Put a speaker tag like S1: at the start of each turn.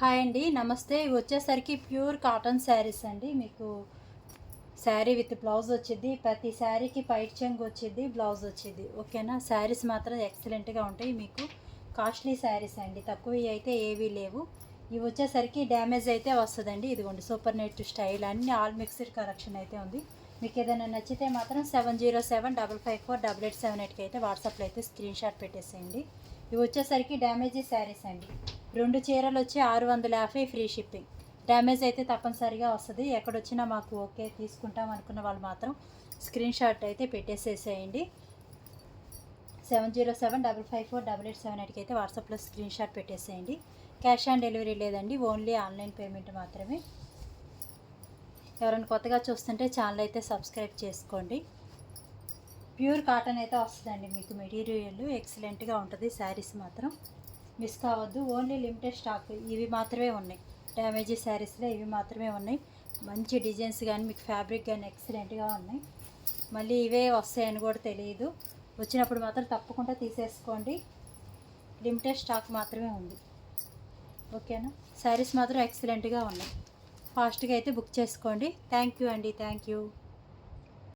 S1: Hi అండి, నమస్తే. ఇవి వచ్చేసరికి ప్యూర్ కాటన్ శారీస్ అండి. మీకు శారీ విత్ బ్లౌజ్ వచ్చింది. ప్రతి శారీకి పైట్ చెంగు వచ్చింది, బ్లౌజ్ వచ్చింది. ఓకేనా. శారీస్ మాత్రం ఎక్సలెంట్గా ఉంటాయి. మీకు కాస్ట్లీ శారీస్ అండి, తక్కువ అయితే ఏవీ లేవు. ఇవి వచ్చేసరికి డ్యామేజ్ అయితే వస్తుందండి. ఇదిగోండి సూపర్ నెట్ స్టైల్ అన్ని ఆల్ మిక్స్డ్ కలెక్షన్ అయితే ఉంది. మీకు ఏదైనా నచ్చితే మాత్రం 7075548878కి అయితే వాట్సాప్లో అయితే స్క్రీన్ షాట్ పెట్టేసేయండి. ఇవి వచ్చేసరికి డ్యామేజీ శారీస్ అండి. 2 చీరలు వచ్చి 650 ఫ్రీ షిప్పింగ్. డ్యామేజ్ అయితే తప్పనిసరిగా వస్తుంది. ఎక్కడొచ్చినా మాకు ఓకే తీసుకుంటాం అనుకున్న వాళ్ళు మాత్రం స్క్రీన్ షాట్ అయితే పెట్టేసేసేయండి. 7075548878కి అయితే వాట్సాప్లో స్క్రీన్ షాట్ పెట్టేసేయండి. క్యాష్ ఆన్ డెలివరీ లేదండి, ఓన్లీ ఆన్లైన్ పేమెంట్ మాత్రమే. ఎవరైనా కొత్తగా చూస్తుంటే ఛానల్ అయితే సబ్స్క్రైబ్ చేసుకోండి. ప్యూర్ కాటన్ అయితే వస్తుందండి. మీకు మెటీరియల్ ఎక్సలెంట్గా ఉంటుంది. శారీస్ మాత్రం మిస్ కావద్దు. ఓన్లీ లిమిటెడ్ స్టాక్ ఇవి మాత్రమే ఉన్నాయి. డ్యామేజీ శారీస్లో ఇవి మాత్రమే ఉన్నాయి. మంచి డిజైన్స్ కానీ మీకు ఫ్యాబ్రిక్ కానీ ఎక్సలెంట్గా ఉన్నాయి. మళ్ళీ ఇవే వస్తాయని కూడా తెలియదు. వచ్చినప్పుడు మాత్రం తప్పకుండా తీసేసుకోండి. లిమిటెడ్ స్టాక్ మాత్రమే ఉంది. ఓకేనా. శారీస్ మాత్రం ఎక్సలెంట్గా ఉన్నాయి. ఫాస్ట్గా అయితే బుక్ చేసుకోండి. థ్యాంక్ యూ అండి, థ్యాంక్ యూ.